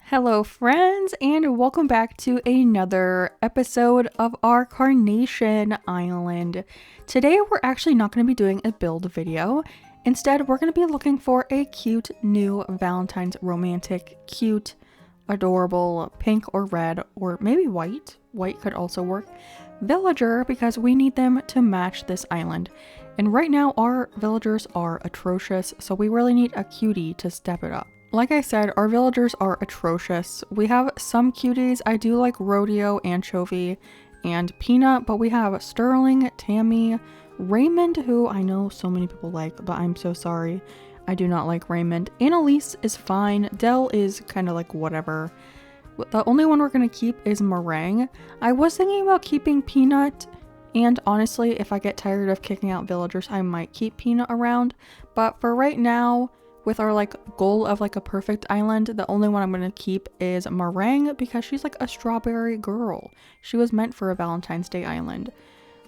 Hello friends, and welcome back to another episode of our Carnation Island. Today we're actually not going to be doing a build video. Instead, we're going to be looking for a cute new Valentine's romantic, cute, adorable pink or red or maybe white. White could also work. Villager, because we need them to match this island. And right now our villagers are atrocious, so we really need a cutie to step it up. Like I said, our villagers are atrocious. We have some cuties. I do like Rodeo, Anchovy, and Peanut, but we have Sterling, Tammy, Raymond, who I know so many people like, but I'm so sorry. I do not like Raymond. Annalise is fine. Dell is kind of like whatever. The only one we're going to keep is Meringue. I was thinking about keeping Peanut, and honestly, if I get tired of kicking out villagers, I might keep Peanut around. But for right now, with our goal of a perfect island, the only one I'm going to keep is Meringue because she's like a strawberry girl. She was meant for a Valentine's Day island.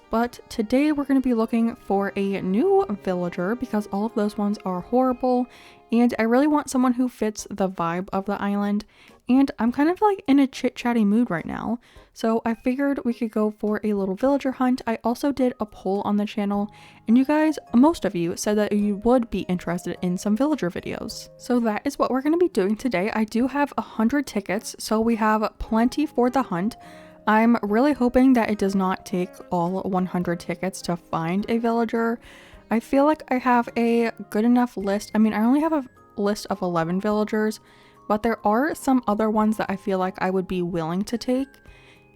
But today we're going to be looking for a new villager because all of those ones are horrible, and I really want someone who fits the vibe of the island, and I'm kind of in a chit-chatty mood right now, so I figured we could go for a little villager hunt. I also did a poll on the channel, and you guys, most of you, said that you would be interested in some villager videos. So that is what we're going to be doing today. I do have 100 tickets, so we have plenty for the hunt. I'm really hoping that it does not take all 100 tickets to find a villager. I feel like I have a good enough list. I mean, I only have a list of 11 villagers, but there are some other ones that I feel like I would be willing to take.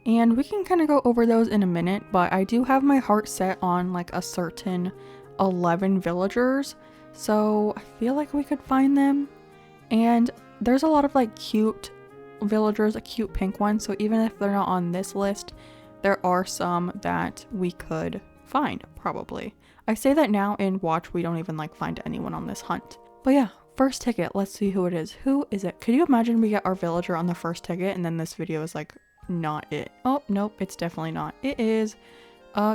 And we can kind of go over those in a minute, but I do have my heart set on a certain 11 villagers. So I feel like we could find them. And there's a lot of cute villagers, a cute pink one, so even if they're not on this list, there are some that we could find, probably. I say that now, and watch, we don't even find anyone on this hunt. But yeah, first ticket, let's see who it is. Who is it? Could you imagine we get our villager on the first ticket and then this video is not it? Oh nope, it's definitely not. It is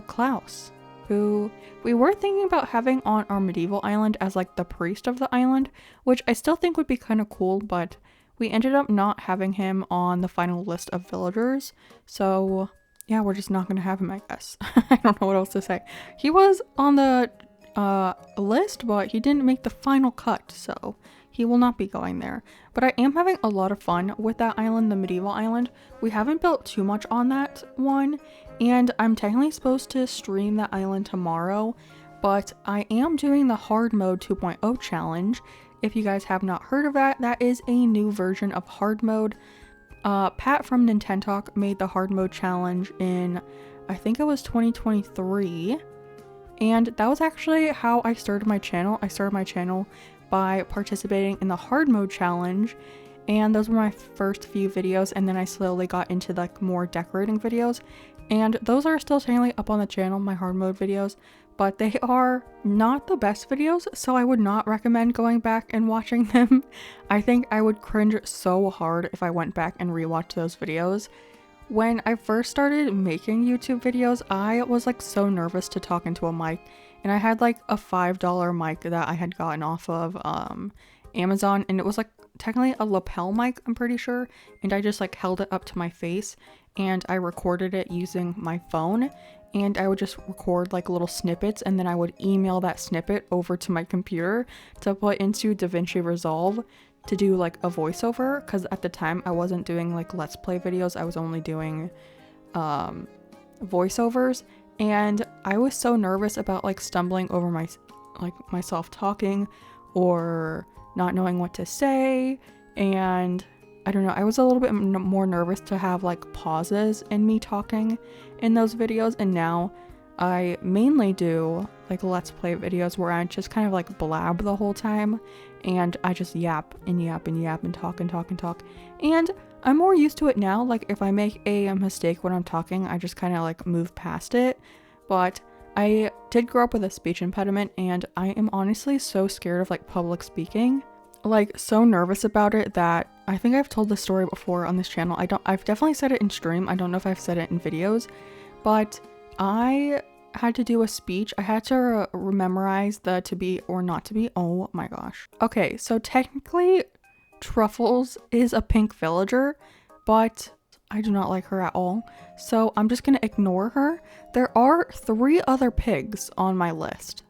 Klaus, who we were thinking about having on our medieval island as the priest of the island, which I still think would be kind of cool, but we ended up not having him on the final list of villagers, so yeah, we're just not gonna have him, I guess. I don't know what else to say. He was on the list, but he didn't make the final cut, so he will not be going there. But I am having a lot of fun with that island, the medieval island. We haven't built too much on that one, and I'm technically supposed to stream that island tomorrow, but I am doing the hard mode 2.0 challenge. If you guys have not heard of that, that is a new version of hard mode. Pat from Nintendo Talk made the hard mode challenge in, I think it was 2023. And that was actually how I started my channel. I started my channel by participating in the hard mode challenge. And those were my first few videos. And then I slowly got into more decorating videos. And those are still technically up on the channel, my hard mode videos. But they are not the best videos, so I would not recommend going back and watching them. I think I would cringe so hard if I went back and rewatched those videos. When I first started making YouTube videos, I was so nervous to talk into a mic, and I had a $5 mic that I had gotten off of Amazon, and it was technically a lapel mic, I'm pretty sure, and I just held it up to my face and I recorded it using my phone. And I would just record little snippets, and then I would email that snippet over to my computer to put into DaVinci Resolve to do a voiceover, because at the time I wasn't doing let's play videos. I was only doing voiceovers, and I was so nervous about stumbling over myself talking or not knowing what to say, and I don't know, I was a little bit more nervous to have pauses in me talking in those videos, and now I mainly do let's play videos where I just kind of blab the whole time, and I just yap and yap and yap and talk and talk and talk, and I'm more used to it now. If I make a mistake when I'm talking, I just kind of move past it. But I did grow up with a speech impediment, and I am honestly so scared of public speaking, so nervous about it that I think I've told this story before on this channel. I've definitely said it in stream. I don't know if I've said it in videos, but I had to do a speech. I had to memorize the to be or not to be. Oh my gosh. Okay, so technically Truffles is a pink villager, but I do not like her at all. So I'm just gonna ignore her. There are 3 other pigs on my list,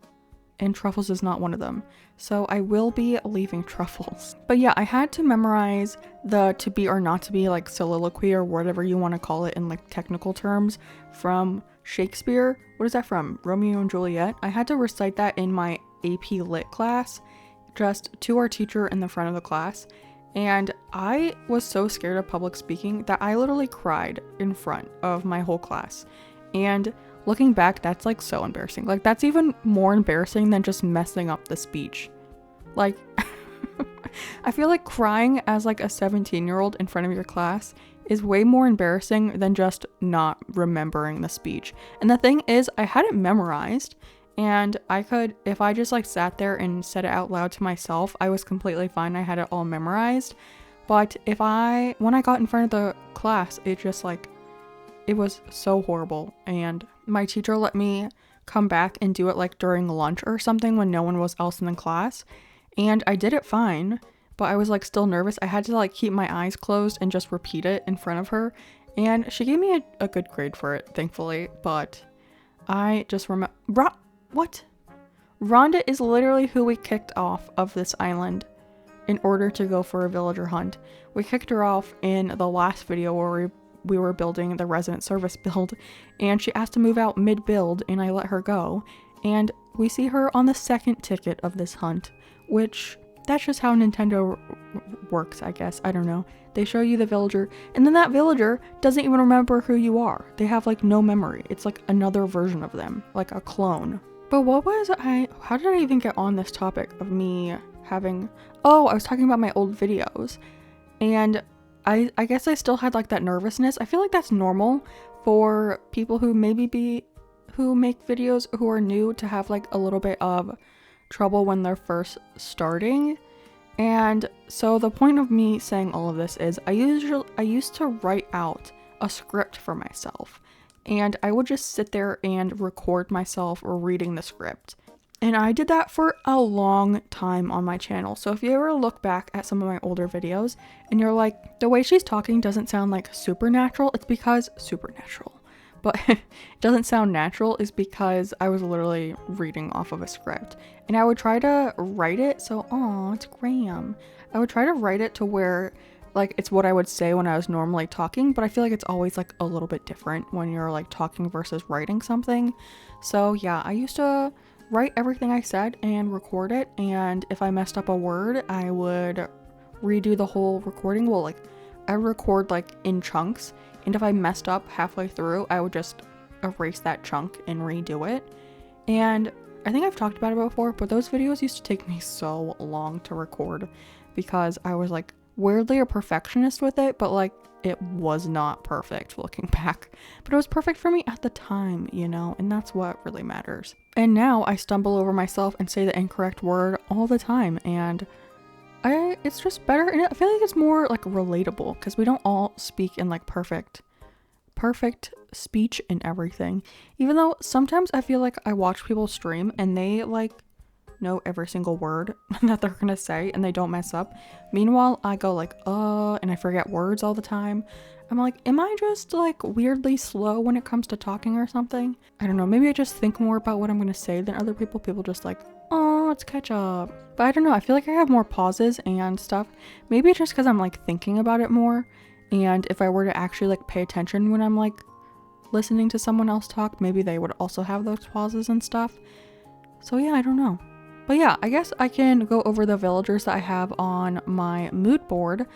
and Truffles is not one of them. So I will be leaving Truffles. But yeah, I had to memorize the to be or not to be like soliloquy or whatever you want to call it in like technical terms from Shakespeare. What is that from? Romeo and Juliet? I had to recite that in my AP Lit class, just to our teacher in the front of the class. And I was so scared of public speaking that I literally cried in front of my whole class. And looking back, that's like so embarrassing. Like that's even more embarrassing than just messing up the speech. Like I feel like crying as like a 17-year-old in front of your class is way more embarrassing than just not remembering the speech. And the thing is, I had it memorized, and I could, if I just like sat there and said it out loud to myself, I was completely fine. I had it all memorized. But when I got in front of the class, it just like, it was so horrible. And my teacher let me come back and do it like during lunch or something when no one was else in the class. And I did it fine, but I was like still nervous. I had to like keep my eyes closed and just repeat it in front of her. And she gave me a good grade for it, thankfully. But I just remember, what? Rhonda is literally who we kicked off of this island in order to go for a villager hunt. We kicked her off in the last video where we were building the resident service build, and she asked to move out mid-build, and I let her go. And we see her on the second ticket of this hunt, which that's just how Nintendo works, I guess. I don't know. They show you the villager, and then that villager doesn't even remember who you are. They have like no memory. It's like another version of them, like a clone. But how did I even get on this topic of me having, oh, I was talking about my old videos, and I guess I still had like that nervousness. I feel like that's normal for people who who make videos who are new to have like a little bit of trouble when they're first starting. And so the point of me saying all of this is I used to write out a script for myself, and I would just sit there and record myself reading the script. And I did that for a long time on my channel. So if you ever look back at some of my older videos and you're like, the way she's talking doesn't sound like supernatural, it's because supernatural. But it doesn't sound natural is because I was literally reading off of a script. And I would try to write it, so, oh, it's Graham. I would try to write it to where, like, it's what I would say when I was normally talking, but I feel like it's always, like, a little bit different when you're, like, talking versus writing something. So, yeah, I used to write everything I said and record it, and if I messed up a word, I would redo the whole recording. Well, like, I record, like, in chunks, and if I messed up halfway through, I would just erase that chunk and redo it. And I think I've talked about it before, but those videos used to take me so long to record because I was like weirdly a perfectionist with it, but like it was not perfect looking back. But it was perfect for me at the time, you know, and that's what really matters. And now I stumble over myself and say the incorrect word all the time, and it's just better, and I feel like it's more like relatable because we don't all speak in like perfect speech and everything. Even though sometimes I feel like I watch people stream and they like know every single word that they're gonna say and they don't mess up. Meanwhile, I go like and I forget words all the time. I'm like, am I just like weirdly slow when it comes to talking or something? I don't know, maybe I just think more about what I'm gonna say than other people. People just like, oh, let's catch up. But I don't know, I feel like I have more pauses and stuff. Maybe it's just because I'm like thinking about it more, and if I were to actually like pay attention when I'm like listening to someone else talk, maybe they would also have those pauses and stuff. So yeah, I don't know. But yeah, I guess I can go over the villagers that I have on my mood board.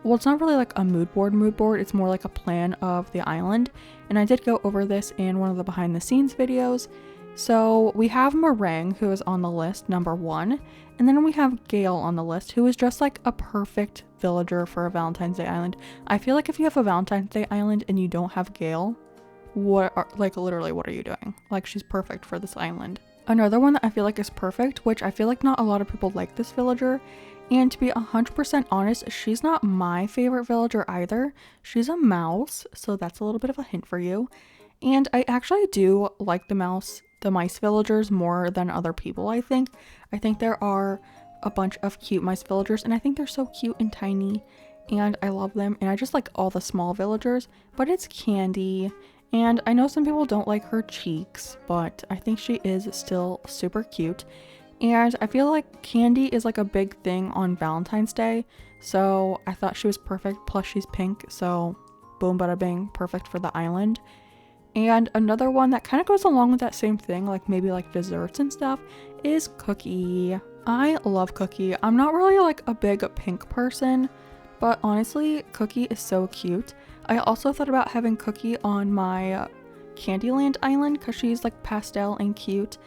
Well, it's not really like a mood board, it's more like a plan of the island. And I did go over this in one of the behind the scenes videos. So we have Meringue, who is on the list, number 1. And then we have Gale on the list, who is just like a perfect villager for a Valentine's Day island. I feel like if you have a Valentine's Day island and you don't have Gale, literally what are you doing? Like, she's perfect for this island. Another one that I feel like is perfect, which I feel like not a lot of people like this villager, and to be 100% honest, she's not my favorite villager either. She's a mouse, so that's a little bit of a hint for you. And I actually do like the mice villagers more than other people, I think. I think there are a bunch of cute mice villagers, and I think they're so cute and tiny, and I love them, and I just like all the small villagers. But it's Candy, and I know some people don't like her cheeks, but I think she is still super cute. And I feel like Candy is like a big thing on Valentine's Day, so I thought she was perfect. Plus she's pink, so boom bada bing, perfect for the island. And another one that kind of goes along with that same thing, like maybe like desserts and stuff, is Cookie. I love Cookie. I'm not really like a big pink person, but honestly, Cookie is so cute. I also thought about having Cookie on my Candyland island because she's like pastel and cute,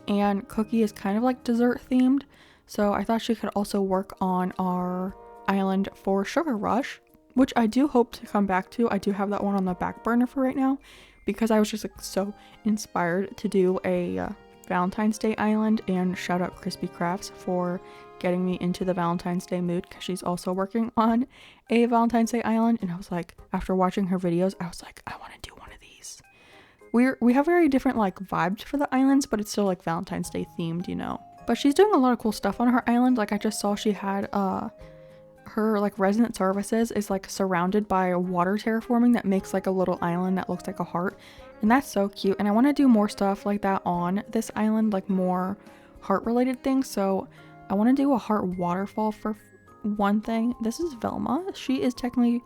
and Cookie is kind of like dessert themed, so I thought she could also work on our island for Sugar Rush, which I do hope to come back to. I do have that one on the back burner for right now because I was just like so inspired to do a Valentine's Day island, and shout out Crispy Crafts for getting me into the Valentine's Day mood because she's also working on a Valentine's Day island. And I was like, after watching her videos, I was like, I want to do one of these. We have very different like vibes for the islands, but it's still like Valentine's Day themed, you know. But she's doing a lot of cool stuff on her island. Like I just saw she had her like resident services is like surrounded by water terraforming that makes like a little island that looks like a heart, and that's so cute. And I want to do more stuff like that on this island, like more heart related things. So I want to do a heart waterfall for one thing. This is Velma. She is technically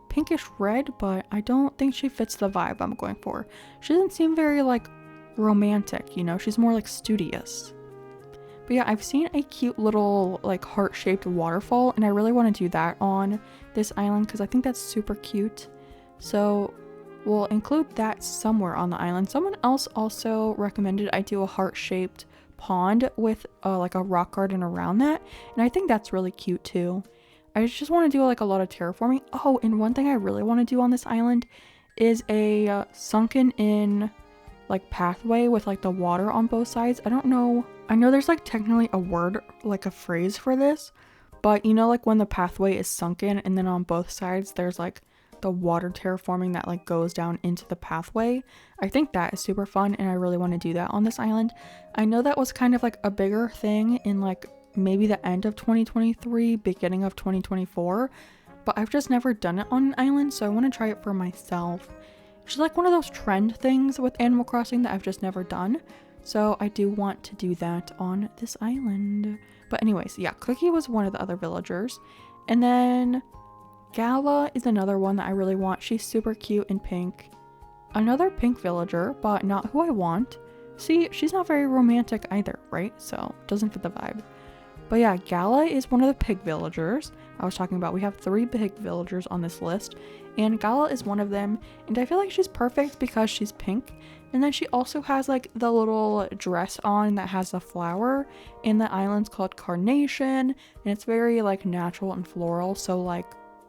pinkish red, but I don't think she fits the vibe I'm going for. She doesn't seem very like romantic, you know, she's more like studious. But yeah, I've seen a cute little like heart-shaped waterfall, and I really want to do that on this island because I think that's super cute. So we'll include that somewhere on the island. Someone else also recommended I do a heart-shaped pond with like a rock garden around that, and I think that's really cute too. I just want to do like a lot of terraforming. Oh, and one thing I really want to do on this island is a sunken in like pathway with like the water on both sides. I don't know. I know there's like technically a word, like a phrase for this, but you know, like when the pathway is sunken and then on both sides there's like the water terraforming that like goes down into the pathway. I think that is super fun, and I really want to do that on this island. I know that was kind of like a bigger thing in like maybe the end of 2023, beginning of 2024, but I've just never done it on an island, so I want to try it for myself. It's like one of those trend things with Animal Crossing that I've just never done, so I do want to do that on this island. But anyways, yeah, Cookie was one of the other villagers, and then Gala is another one that I really want. She's super cute and pink. Another pink villager, but not who I want. See, she's not very romantic either, right? So doesn't fit the vibe. But yeah, Gala is one of the pig villagers I was talking about. We have 3 pig villagers on this list, and Gala is one of them, and I feel like she's perfect because she's pink, and then she also has like the little dress on that has the flower, and the island's called Carnation, and it's very like natural and floral, so like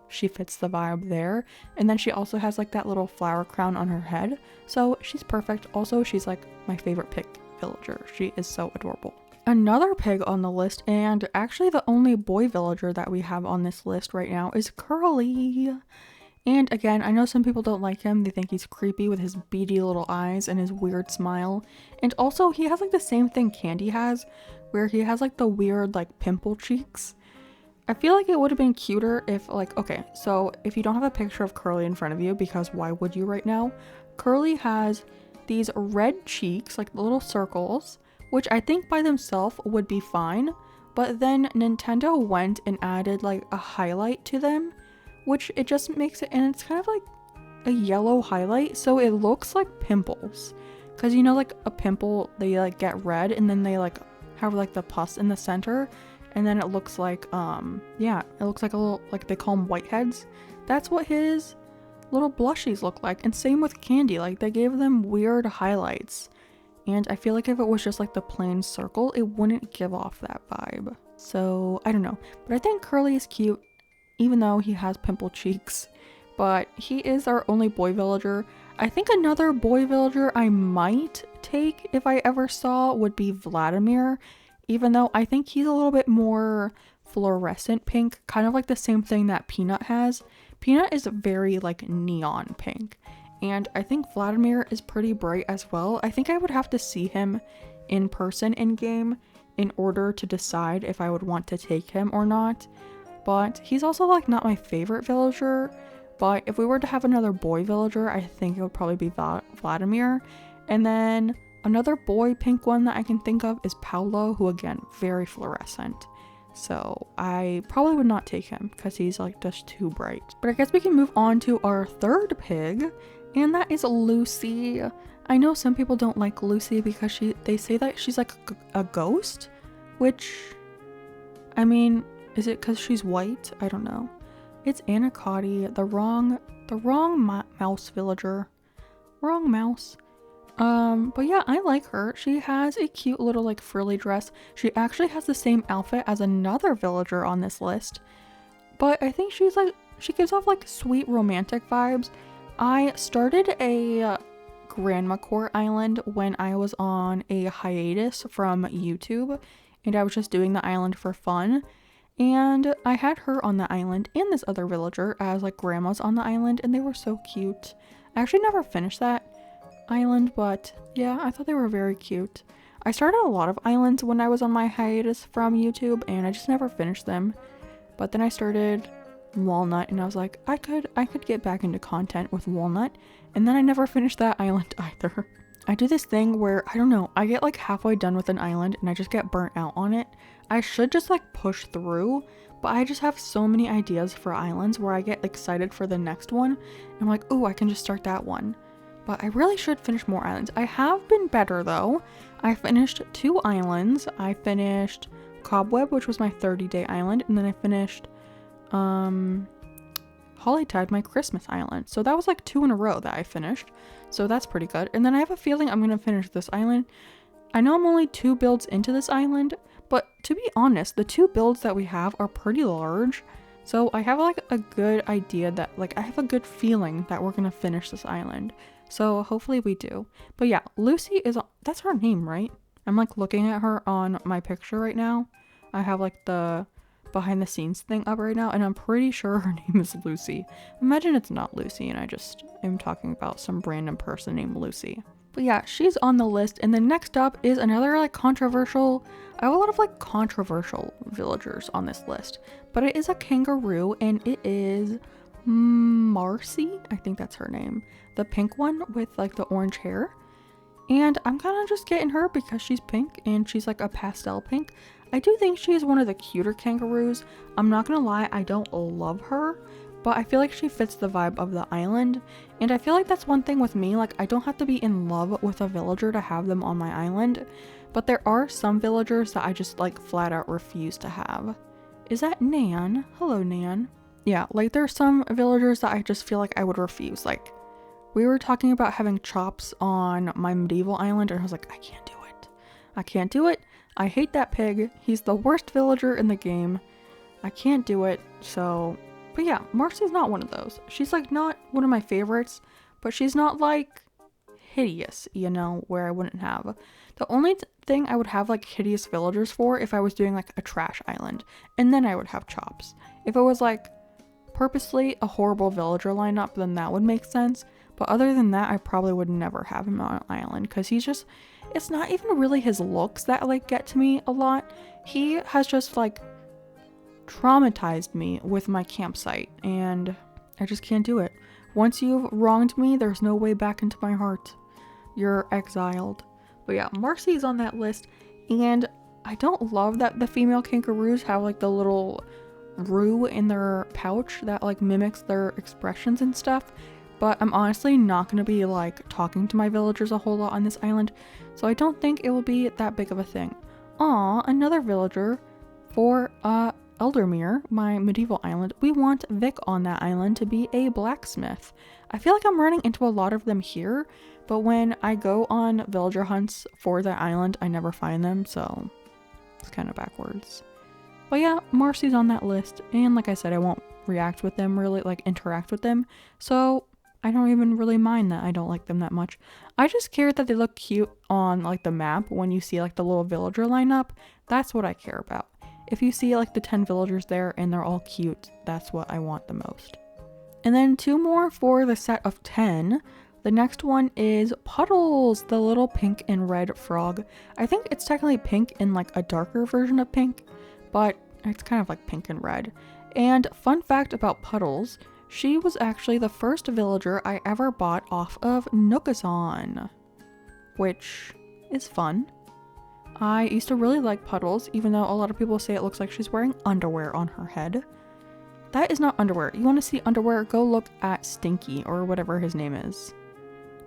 she fits the vibe there. And then she also has like that little flower crown on her head, so she's perfect. Also, she's like my favorite pig villager. She is so adorable. Another pig on the list, and actually the only boy villager that we have on this list right now, is Curly. And again, I know some people don't like him. They think he's creepy with his beady little eyes and his weird smile. And also he has like the same thing Candy has, where he has like the weird like pimple cheeks. I feel like it would have been cuter if like, okay, so if you don't have a picture of Curly in front of you, because why would you right now? Curly has these red cheeks, like little circles, which I think by themselves would be fine, but then Nintendo went and added like a highlight to them, which it just makes it, and it's kind of like a yellow highlight, so it looks like pimples. Because you know, like a pimple, they like get red and then they like have like the pus in the center, and then it looks like yeah, it looks like a little, like they call them whiteheads. That's what his little blushies look like. And same with Candy, like they gave them weird highlights. And I feel like if it was just like the plain circle, it wouldn't give off that vibe. So I don't know, but I think Curly is cute, even though he has pimple cheeks. But he is our only boy villager. I think another boy villager I might take if I ever saw would be Vladimir, even though I think he's a little bit more fluorescent pink, kind of like the same thing that Peanut has. Peanut is very like neon pink, and I think Vladimir is pretty bright as well. I think I would have to see him in person in game in order to decide if I would want to take him or not. But he's also like not my favorite villager. But if we were to have another boy villager, I think it would probably be Vladimir. And then another boy pink one that I can think of is Paolo, who again, very fluorescent. So I probably would not take him because he's like just too bright. But I guess we can move on to our third pig, and that is Lucy. I know some people don't like Lucy because they say that she's like a ghost, which, I mean, is it because she's white? I don't know. It's Acnh, the wrong mouse villager. Wrong mouse. But yeah, I like her. She has a cute little like frilly dress. She actually has the same outfit as another villager on this list. But I think she gives off like sweet romantic vibes. I started a Grandma Core island when I was on a hiatus from YouTube, and I was just doing the island for fun. And I had her on the island and this other villager as like grandmas on the island, and they were so cute. I actually never finished that island, but yeah, I thought they were very cute. I started a lot of islands when I was on my hiatus from YouTube, and I just never finished them. But then I started Walnut, and I was like, I could get back into content with Walnut, and then I never finished that island either. I do this thing where, I don't know, I get like halfway done with an island and I just get burnt out on it. I should just like push through, but I just have so many ideas for islands where I get excited for the next one. And I'm like, oh, I can just start that one. But I really should finish more islands. I have been better though. I finished 2 islands. I finished Cobweb, which was my 30-day island, and then I finished Hollytide, my Christmas island. So that was like 2 in a row that I finished. So that's pretty good. And then I have a feeling I'm going to finish this island. I know I'm only 2 builds into this island, but to be honest, the 2 builds that we have are pretty large. So I have like a good idea that like I have a good feeling that we're going to finish this island. So hopefully we do. But yeah, Lucy that's her name, right? I'm like looking at her on my picture right now. I have like the behind the scenes thing up right now, and I'm pretty sure her name is Lucy. Imagine it's not Lucy and I just am talking about some random person named Lucy. But yeah, she's on the list. And then next up is another like controversial, I have a lot of like controversial villagers on this list, but it is a kangaroo, and it is Marcy, I think that's her name, the pink one with like the orange hair. And I'm kind of just getting her because she's pink and she's like a pastel pink. I do think she is one of the cuter kangaroos. I'm not gonna lie, I don't love her, but I feel like she fits the vibe of the island. And I feel like that's one thing with me, like I don't have to be in love with a villager to have them on my island, but there are some villagers that I just like flat out refuse to have. Is that Nan? Hello, Nan. Yeah, like there's some villagers that I just feel like I would refuse. Like we were talking about having Chops on my medieval island, and I was like, I can't do it. I can't do it. I hate that pig. He's the worst villager in the game. I can't do it. So, but yeah, Marcy's not one of those. She's like not one of my favorites, but she's not like hideous, you know, where I wouldn't have. The only thing I would have like hideous villagers for if I was doing like a trash island, and then I would have Chops. If it was like purposely a horrible villager lineup, then that would make sense. But other than that, I probably would never have him on an island because he's just, it's not even really his looks that like get to me a lot. He has just like traumatized me with my campsite, and I just can't do it. Once you've wronged me, there's no way back into my heart. You're exiled. But yeah, Marcy's on that list, and I don't love that the female kangaroos have like the little roo in their pouch that like mimics their expressions and stuff. But I'm honestly not going to be like talking to my villagers a whole lot on this island, so I don't think it will be that big of a thing. Aw, another villager for Eldermere, my medieval island. We want Vic on that island to be a blacksmith. I feel like I'm running into a lot of them here, but when I go on villager hunts for that island, I never find them, so it's kind of backwards. But yeah, Marcy's on that list, and like I said, I won't react with them, really like interact with them, so I don't even really mind that I don't like them that much. I just care that they look cute on like the map when you see like the little villager lineup. That's what I care about. If you see like the 10 villagers there and they're all cute, that's what I want the most. And then 2 more for the set of 10. The next one is Puddles, the little pink and red frog. I think it's technically pink in like a darker version of pink, but it's kind of like pink and red. And fun fact about Puddles, she was actually the first villager I ever bought off of Nookazon, which is fun. I used to really like Puddles, even though a lot of people say it looks like she's wearing underwear on her head. That is not underwear. You want to see underwear? Go look at Stinky or whatever his name is.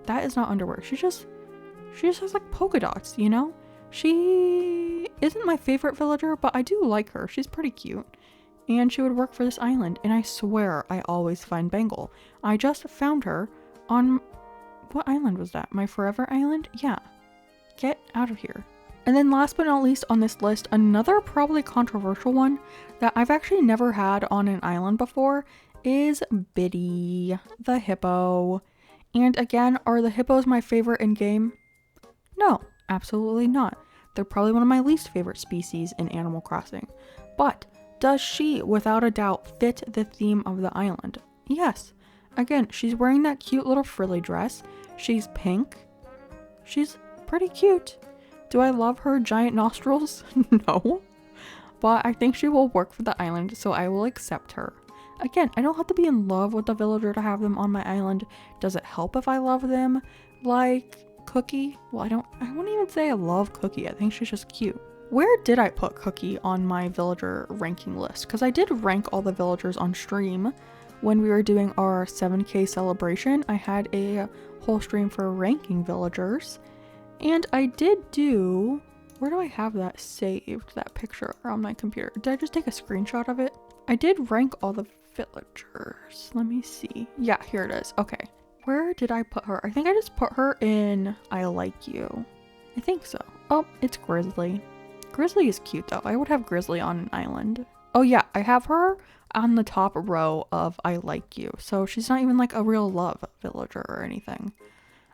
That is not underwear. She just has like polka dots, you know? She isn't my favorite villager, but I do like her. She's pretty cute. And she would work for this island. And I swear I always find Bangle. I just found her on... What island was that? My Forever Island? Yeah. Get out of here. And then last but not least on this list, another probably controversial one that I've actually never had on an island before is Biddy, the hippo. And again, are the hippos my favorite in game? No, absolutely not. They're probably one of my least favorite species in Animal Crossing. But does she, without a doubt, fit the theme of the island? Yes. Again, she's wearing that cute little frilly dress. She's pink. She's pretty cute. Do I love her giant nostrils? No. But I think she will work for the island, so I will accept her. Again, I don't have to be in love with the villager to have them on my island. Does it help if I love them? Like Cookie? Well, I wouldn't even say I love Cookie. I think she's just cute. Where did I put Cookie on my villager ranking list? Because I did rank all the villagers on stream. When we were doing our 7K celebration, I had a whole stream for ranking villagers. And I did do... Where do I have that saved, that picture on my computer? Did I just take a screenshot of it? I did rank all the villagers. Let me see. Yeah, here it is. Okay. Where did I put her? I think I just put her in I Like You. I think so. Oh, it's Grizzly. Grizzly is cute though. I would have Grizzly on an island. Oh yeah, I have her on the top row of I Like You. So she's not even like a real love villager or anything.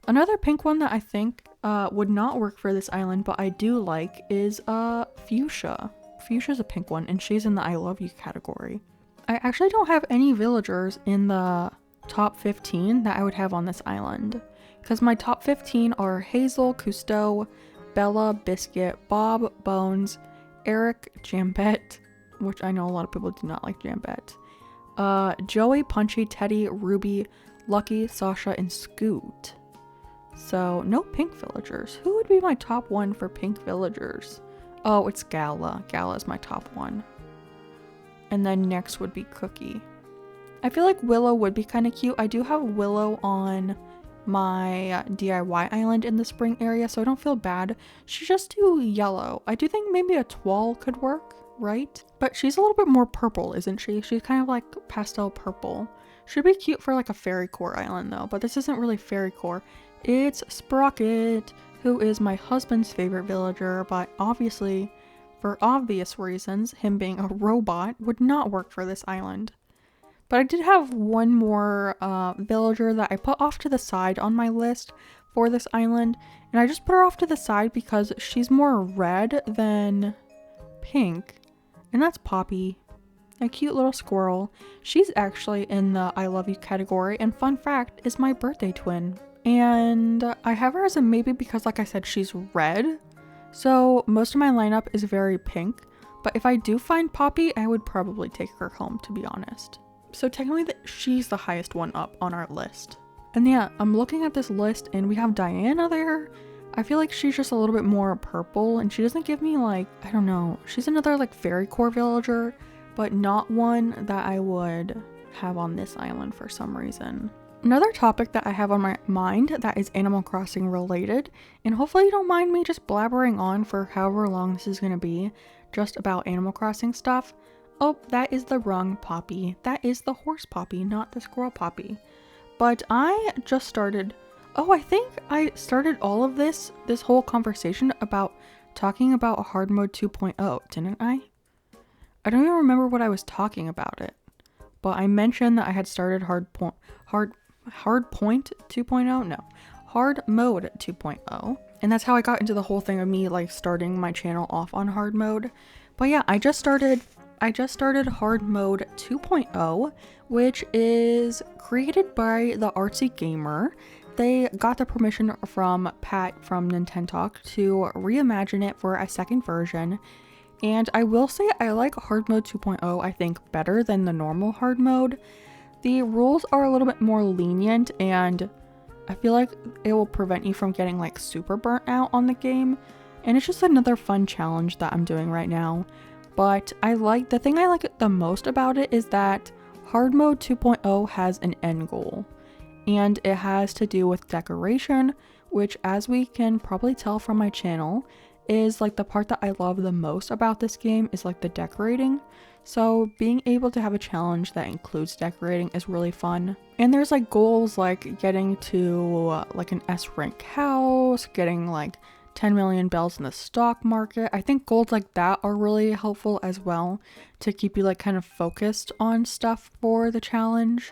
Another pink one that I think would not work for this island, but I do like is Fuchsia. Fuchsia's a pink one, and she's in the I Love You category. I actually don't have any villagers in the top 15 that I would have on this island, because my top 15 are Hazel, Cousteau, Bella, Biscuit, Bob, Bones, Eric, Jambette, which I know a lot of people do not like Jambette, Joey, Punchy, Teddy, Ruby, Lucky, Sasha, and Scoot. So no pink villagers. Who would be my top one for pink villagers? Oh, it's Gala. Gala is my top one. And then next would be Cookie. I feel like Willow would be kind of cute. I do have Willow on my DIY island in the spring area, so I don't feel bad. She's just too yellow. I do think maybe a Twal could work, right? But she's a little bit more purple, isn't she? She's kind of like pastel purple. She'd be cute for like a fairy core island though, but this isn't really fairy core. It's Sprocket, who is my husband's favorite villager, but obviously, for obvious reasons, him being a robot would not work for this island. But I did have one more villager that I put off to the side on my list for this island, and I just put her off to the side because she's more red than pink, and that's Poppy, a cute little squirrel. She's actually in the I Love You category, and fun fact, is my birthday twin. And I have her as a maybe because, like I said, she's red. So most of my lineup is very pink. But if I do find Poppy, I would probably take her home, to be honest. So technically she's the highest one up on our list. And yeah, I'm looking at this list and we have Diana there. I feel like she's just a little bit more purple and she doesn't give me like, I don't know. She's another like fairy core villager, but not one that I would have on this island for some reason. Another topic that I have on my mind that is Animal Crossing related, and hopefully you don't mind me just blabbering on for however long this is going to be, just about Animal Crossing stuff. Oh, that is the wrong Poppy. That is the horse Poppy, not the squirrel Poppy. But I just started, I think I started all of this whole conversation about talking about Hard Mode 2.0, didn't I? I don't even remember what I was talking about it, but I mentioned that I had started Hard Mode 2.0, and that's how I got into the whole thing of me like starting my channel off on hard mode. But yeah, I just started Hard Mode 2.0, which is created by the Artsy Gamer. they got the permission from Pat from Nintendo Talk to reimagine it for a second version. And I will say I like hard mode 2.0 I think better than the normal hard mode. The rules are a little bit more lenient, and I feel like it will prevent you from getting like super burnt out on the game. And it's just another fun challenge that I'm doing right now. But the thing I like the most about it is that hard mode 2.0 has an end goal. And it has to do with decoration, which, as we can probably tell from my channel, is like the part that I love the most about this game is like the decorating. So being able to have a challenge that includes decorating is really fun. And there's like goals like getting to like an S rank house, getting like 10 million bells in the stock market. I think goals like that are really helpful as well to keep you like kind of focused on stuff for the challenge.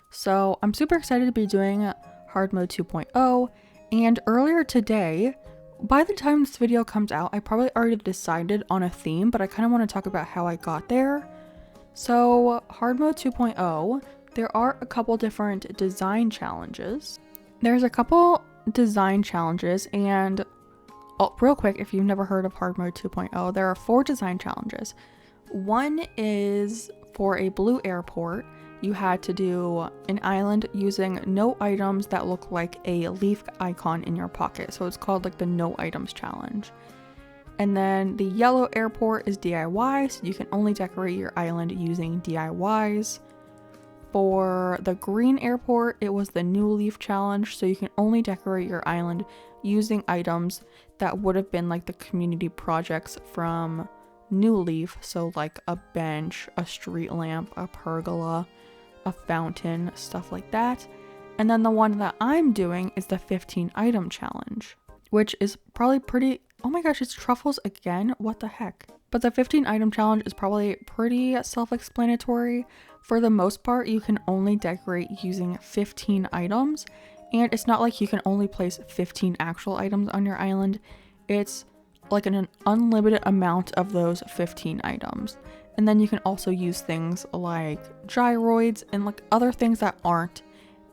So I'm super excited to be doing hard mode 2.0. And earlier today, by the time this video comes out, I probably already decided on a theme, but I kind of want to talk about how I got there. So hard mode 2.0, there are a couple different design challenges. There's a couple design challenges, and real quick, if you've never heard of hard mode 2.0, there are 4 design challenges. One is for a blue airport. You had to do an island using no items that look like a leaf icon in your pocket. So it's called like the no items challenge. And then the yellow airport is DIY, so you can only decorate your island using DIYs. For the green airport, it was the new leaf challenge, so you can only decorate your island using items that would have been like the community projects from New Leaf. So like a bench, a street lamp, a pergola, a fountain, stuff like that. And then the one that I'm doing is the 15 item challenge, which is probably pretty, oh my gosh, it's truffles again, what the heck. But the 15 item challenge is probably pretty self-explanatory. For the most part, you can only decorate using 15 items, and it's not like you can only place 15 actual items on your island. It's like an unlimited amount of those 15 items. And then you can also use things like gyroids and like other things that aren't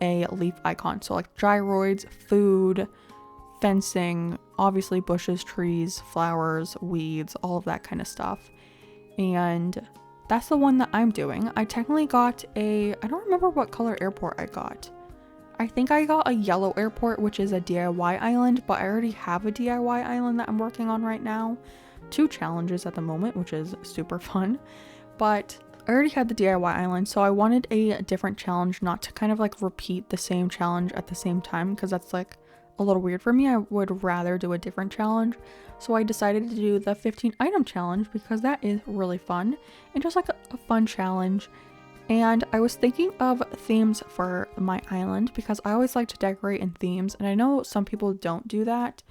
a leaf icon. So like gyroids, food, fencing, obviously bushes, trees, flowers, weeds, all of that kind of stuff. And that's the one that I'm doing. I technically got I don't remember what color airport I got. I think I got a yellow airport, which is a DIY island, but I already have a DIY island that I'm working on right now. 2 challenges at the moment, which is super fun. But I already had the DIY island, so I wanted a different challenge, not to kind of like repeat the same challenge at the same time, because that's like a little weird for me. I would rather do a different challenge. So I decided to do the 15 item challenge because that is really fun and just like a fun challenge. And I was thinking of themes for my island because I always like to decorate in themes, and I know some people don't do that,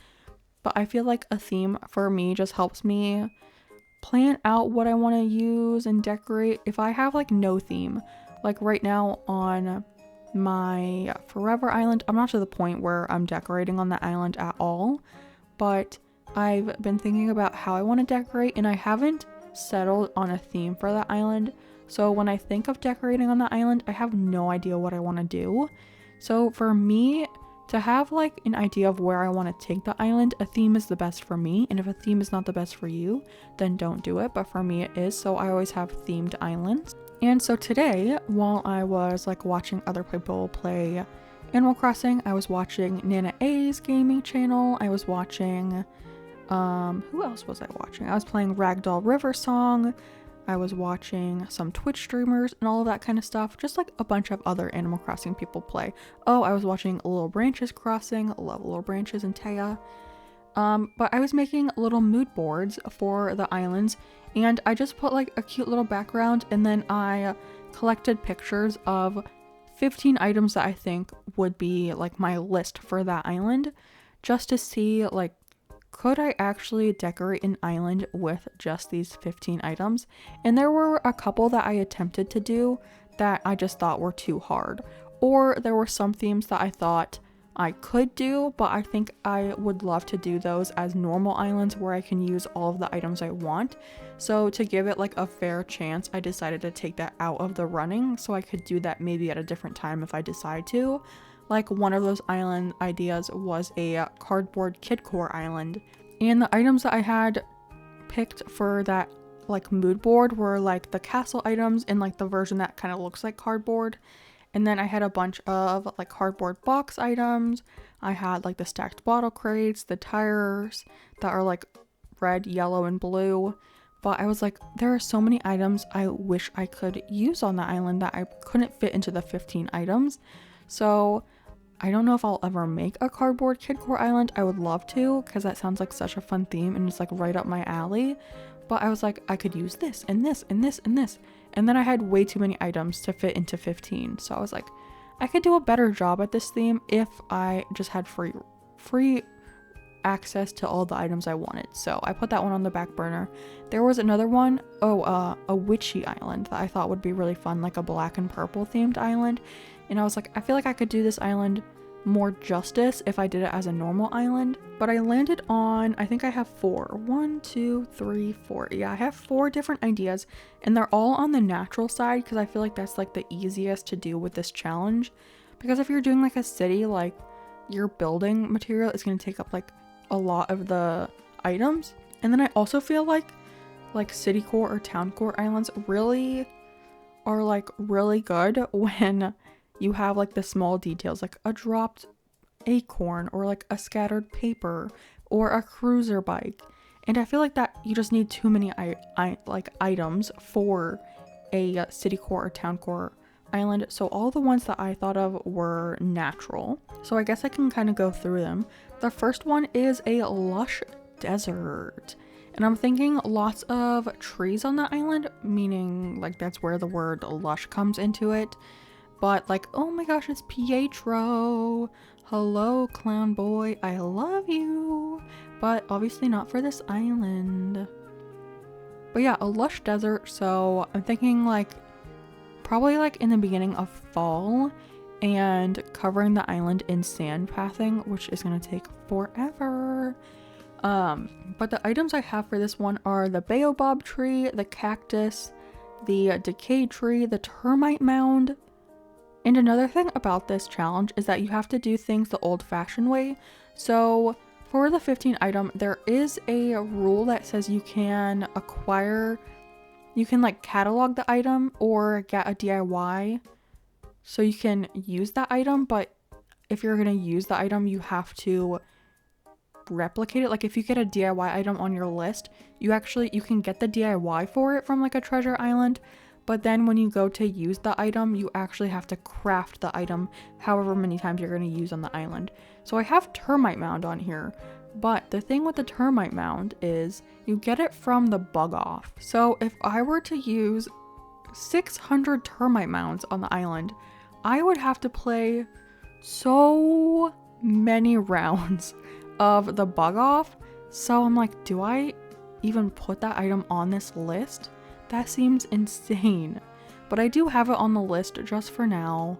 but I feel like a theme for me just helps me plan out what I want to use and decorate. If I have like no theme, like right now on my Forever Island, I'm not to the point where I'm decorating on the island at all, but I've been thinking about how I want to decorate, and I haven't settled on a theme for that island. So when I think of decorating on the island, I have no idea what I want to do. So for me to have like an idea of where I want to take the island, a theme is the best for me. And if a theme is not the best for you, then don't do it. But for me it is, so I always have themed islands. And so today, while I was like watching other people play Animal Crossing, I was watching Nana A's gaming channel. I was watching, who else was I watching? I was playing Ragdoll River Song. I was watching some Twitch streamers and all of that kind of stuff. Just like a bunch of other Animal Crossing people play. Oh, I was watching Little Branches Crossing. I love Little Branches and Taya. But I was making little mood boards for the islands, and I just put like a cute little background, and then I collected pictures of 15 items that I think would be like my list for that island, just to see like, could I actually decorate an island with just these 15 items? And there were a couple that I attempted to do that I just thought were too hard. Or there were some themes that I thought I could do, but I think I would love to do those as normal islands where I can use all of the items I want. So to give it like a fair chance, I decided to take that out of the running so I could do that maybe at a different time if I decide to. like one of those island ideas was a cardboard kid core island. And the items that I had picked for that like mood board were like the castle items in like the version that kind of looks like cardboard. And then I had a bunch of like cardboard box items. I had like the stacked bottle crates, the tires that are like red, yellow, and blue. But I was like, there are so many items I wish I could use on the island that I couldn't fit into the 15 items. So I don't know if I'll ever make a cardboard kid core island. I would love to, because that sounds like such a fun theme and it's like right up my alley. But I was like, I could use this and this and this and this. And then I had way too many items to fit into 15. So I was like, I could do a better job at this theme if I just had free access to all the items I wanted. So I put that one on the back burner. There was another one, a witchy island that I thought would be really fun, like a black and purple themed island. And I was like, I feel like I could do this island more justice if I did it as a normal island. But I landed on, I think I have 4. 1, 2, 3, 4. Yeah, I have 4 different ideas, and they're all on the natural side because I feel like that's like the easiest to do with this challenge. Because if you're doing like a city, like your building material is going to take up like a lot of the items. And then I also feel like city core or town core islands really are like really good when you have like the small details, like a dropped acorn or like a scattered paper or a cruiser bike. And I feel like that you just need too many items for a city core or town core island. So all the ones that I thought of were natural. So I guess I can kind of go through them. The first one is a lush desert. And I'm thinking lots of trees on the island, meaning like that's where the word lush comes into it. But like, oh my gosh, it's Pietro. Hello, clown boy. I love you. But obviously not for this island. But yeah, a lush desert. So I'm thinking like probably like in the beginning of fall and covering the island in sand pathing, which is going to take forever. But the items I have for this one are the baobab tree, the cactus, the decay tree, the termite mound. And another thing about this challenge is that you have to do things the old-fashioned way. So for the 15 item, there is a rule that says you can like catalog the item or get a DIY so you can use that item. But if you're going to use the item, you have to replicate it. Like if you get a DIY item on your list, you can get the DIY for it from like a treasure island. But then when you go to use the item, you actually have to craft the item however many times you're going to use on the island. So I have termite mound on here, but the thing with the termite mound is you get it from the bug off. So if I were to use 600 termite mounds on the island, I would have to play so many rounds of the bug off. So I'm like, do I even put that item on this list? That seems insane. But I do have it on the list just for now.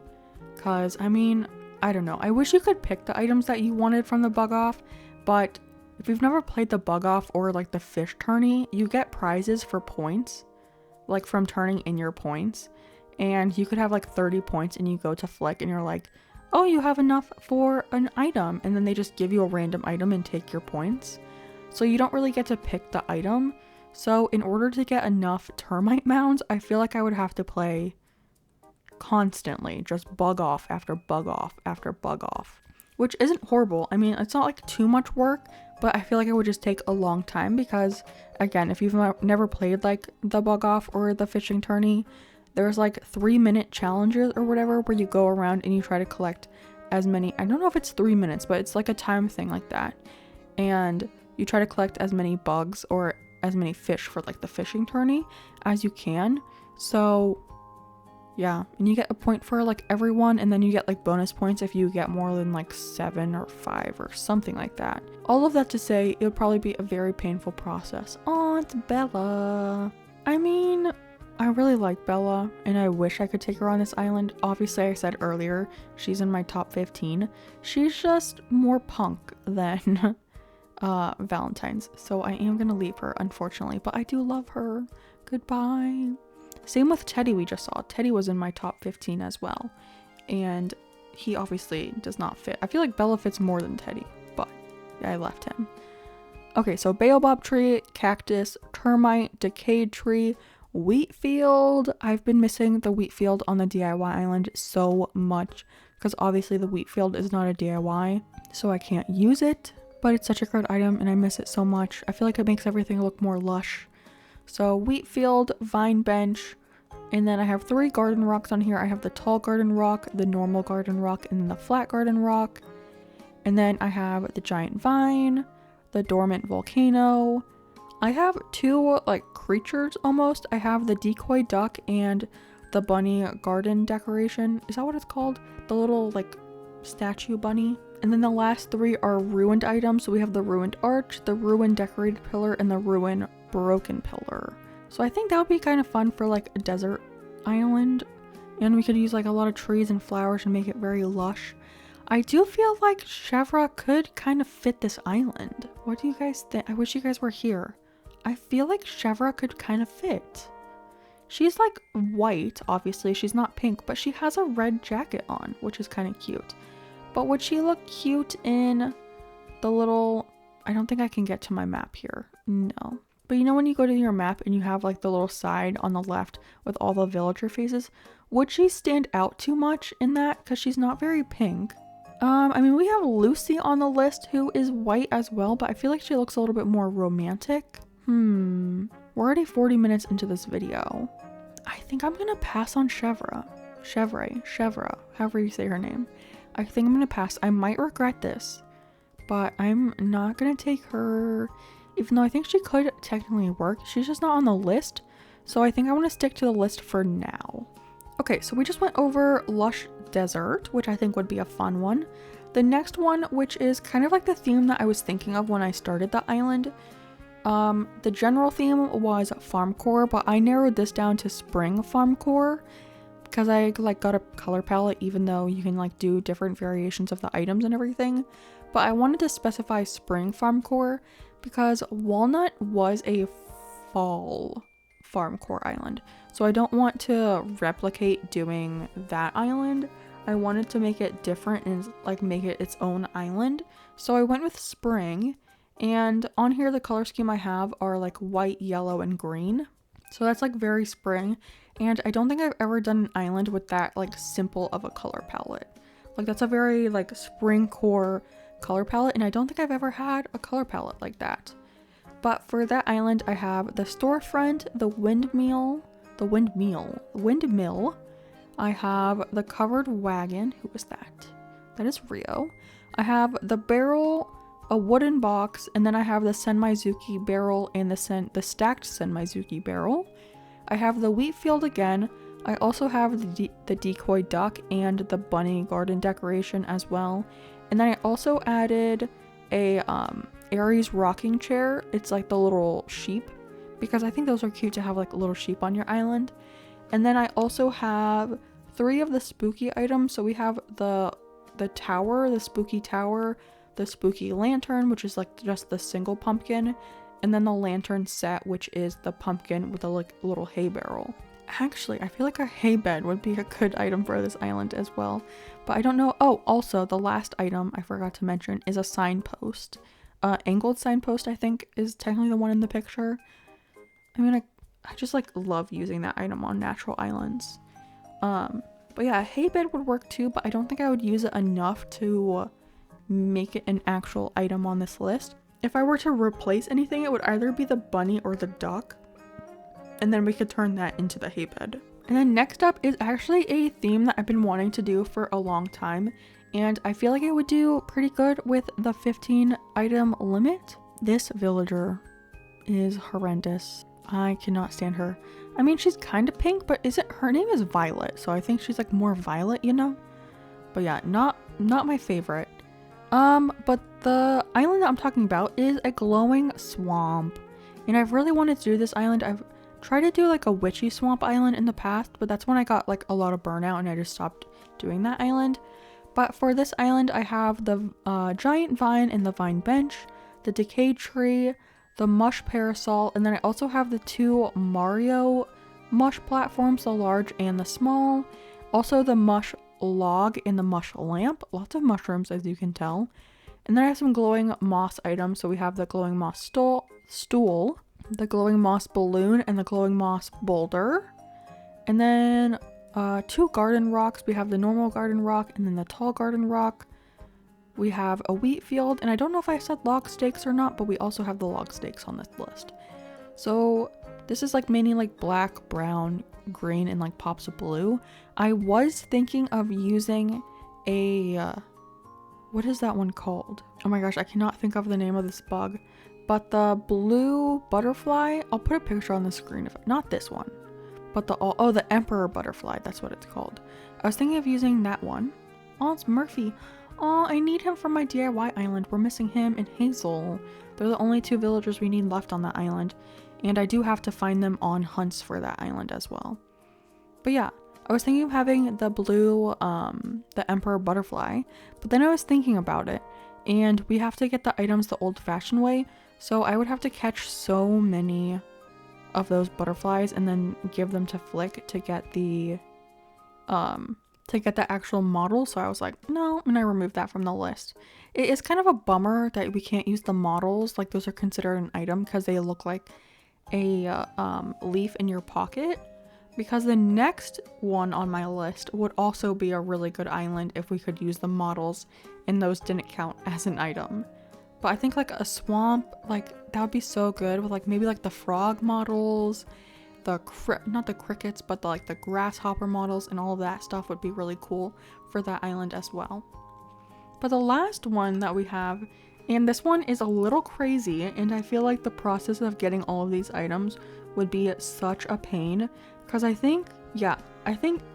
Cause I mean, I don't know. I wish you could pick the items that you wanted from the bug off. But if you've never played the bug off or like the fish tourney, you get prizes for points. Like from turning in your points. And you could have like 30 points and you go to flick and you're like, oh, you have enough for an item. And then they just give you a random item and take your points. So you don't really get to pick the item. So in order to get enough termite mounds, I feel like I would have to play constantly, just bug off after bug off after bug off, which isn't horrible. I mean, it's not like too much work, but I feel like it would just take a long time because, again, if you've never played like the bug off or the fishing tourney, there's like 3-minute challenges or whatever where you go around and you try to collect as many, I don't know if it's 3 minutes, but it's like a time thing like that. And you try to collect as many bugs or as many fish for like the fishing tourney as you can. So yeah, and you get a point for like everyone, and then you get like bonus points if you get more than like 7 or 5 or something like that. All of that to say, it would probably be a very painful process. Oh, it's Bella. I mean, I really like Bella and I wish I could take her on this island. Obviously, I said earlier, she's in my top 15. She's just more punk than Valentines, so I am gonna leave her, unfortunately, but I do love her. Goodbye. Same with Teddy we just saw. Teddy was in my top 15 as well, and he obviously does not fit. I feel like Bella fits more than Teddy, but yeah, I left him. Okay, so baobab tree, cactus, termite, decayed tree, wheat field. I've been missing the wheat field on the DIY island so much because obviously the wheat field is not a DIY, so I can't use it, but it's such a good item and I miss it so much. I feel like it makes everything look more lush. So wheat field, vine bench, and then I have 3 garden rocks on here. I have the tall garden rock, the normal garden rock, and then the flat garden rock. And then I have the giant vine, the dormant volcano. I have 2 like creatures almost. I have the decoy duck and the bunny garden decoration. Is that what it's called? The little like statue bunny. And then the last 3 are ruined items. So we have the ruined arch, the ruined decorated pillar, and the ruined broken pillar. So I think that would be kind of fun for like a desert island. And we could use like a lot of trees and flowers and make it very lush. I do feel like Chevra could kind of fit this island. What do you guys think? I wish you guys were here. I feel like Chevra could kind of fit. She's like white, obviously. She's not pink, but she has a red jacket on, which is kind of cute. But would she look cute in the little... I don't think I can get to my map here. No. But you know when you go to your map and you have like the little side on the left with all the villager faces? Would she stand out too much in that? Because she's not very pink. I mean, we have Lucy on the list who is white as well, but I feel like she looks a little bit more romantic. We're already 40 minutes into this video. I think I'm gonna pass on Chevra, however you say her name. I think I'm gonna pass. I might regret this, but I'm not gonna take her, even though I think she could technically work. She's just not on the list, so I think I want to stick to the list for now. Okay, so we just went over Lush Desert, which I think would be a fun one. The next one, which is kind of like the theme that I was thinking of when I started the island. The general theme was farmcore, but I narrowed this down to spring farmcore because I like got a color palette, even though you can like do different variations of the items and everything. But I wanted to specify spring farmcore because Walnut was a fall farmcore island. So I don't want to replicate doing that island. I wanted to make it different and like make it its own island. So I went with spring, and on here the color scheme I have are like white, yellow, and green. So that's like very spring, and I don't think I've ever done an island with that like simple of a color palette. Like that's a very like spring core color palette, and I don't think I've ever had a color palette like that. But for that island I have the storefront, the windmill, I have the covered wagon. Who is that? That is Rio. I have the barrel, a wooden box, and then I have the Senmaizuki barrel and the stacked Senmaizuki barrel. I have the wheat field again. I also have the decoy duck and the bunny garden decoration as well. And then I also added a Aries rocking chair. It's like the little sheep, because I think those are cute to have like a little sheep on your island. And then I also have 3 of the spooky items. So we have the tower, the spooky tower, the spooky lantern, which is like just the single pumpkin, and then the lantern set, which is the pumpkin with a like little hay barrel. Actually, I feel like a hay bed would be a good item for this island as well, but I don't know. Oh, also the last item I forgot to mention is a signpost. Angled signpost, I think, is technically the one in the picture. I mean, I just like love using that item on natural islands. But yeah, a hay bed would work too, but I don't think I would use it enough to make it an actual item on this list. If I were to replace anything, it would either be the bunny or the duck, and then we could turn that into the hay bed. And then next up is actually a theme that I've been wanting to do for a long time, and I feel like it would do pretty good with the 15 item limit. This villager is horrendous. I cannot stand her. I mean, she's kind of pink, but her name is Violet, so I think she's like more violet, you know? But yeah, not my favorite. But the island that I'm talking about is a glowing swamp, and I've really wanted to do this island. I've tried to do like a witchy swamp island in the past, but that's when I got like a lot of burnout and I just stopped doing that island. But for this island, I have the giant vine and the vine bench, the decayed tree, the mush parasol, and then I also have the 2 Mario mush platforms, the large and the small. Also the mush log and the mush lamp. Lots of mushrooms, as you can tell. And then I have some glowing moss items. So we have the glowing moss stool, the glowing moss balloon, and the glowing moss boulder. And then 2 garden rocks. We have the normal garden rock and then the tall garden rock. We have a wheat field, and I don't know if I said log stakes or not, but we also have the log stakes on this list. So this is like mainly like black, brown, green, and like pops of blue. I was thinking of using a what is that one called? Oh my gosh, I cannot think of the name of this bug. But the blue butterfly, I'll put a picture on the screen of it. Not this one, but the emperor butterfly, that's what it's called. I was thinking of using that one. Oh, it's Murphy. Oh, I need him for my DIY island. We're missing him and Hazel. They're the only 2 villagers we need left on that island. And I do have to find them on hunts for that island as well. But yeah, I was thinking of having the blue, the emperor butterfly. But then I was thinking about it. And we have to get the items the old-fashioned way. So I would have to catch so many of those butterflies and then give them to Flick to get the actual model. So I was like, no, and I removed that from the list. It is kind of a bummer that we can't use the models, like those are considered an item because they look like a leaf in your pocket, because the next one on my list would also be a really good island if we could use the models and those didn't count as an item. But I think like a swamp, like that would be so good with like maybe like the frog models, not the crickets, but the grasshopper models, and all of that stuff would be really cool for that island as well. But the last one that we have, and this one is a little crazy, and I feel like the process of getting all of these items would be such a pain, because I think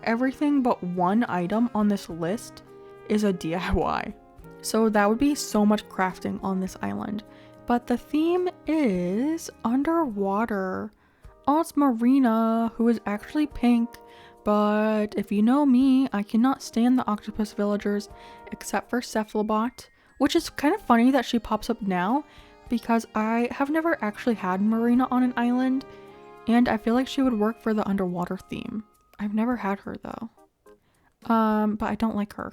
everything but one item on this list is a DIY. So that would be so much crafting on this island. But the theme is underwater. Oh, it's Marina, who is actually pink, but if you know me, I cannot stand the octopus villagers except for Cephalobot, which is kind of funny that she pops up now because I have never actually had Marina on an island, and I feel like she would work for the underwater theme. I've never had her though, but I don't like her.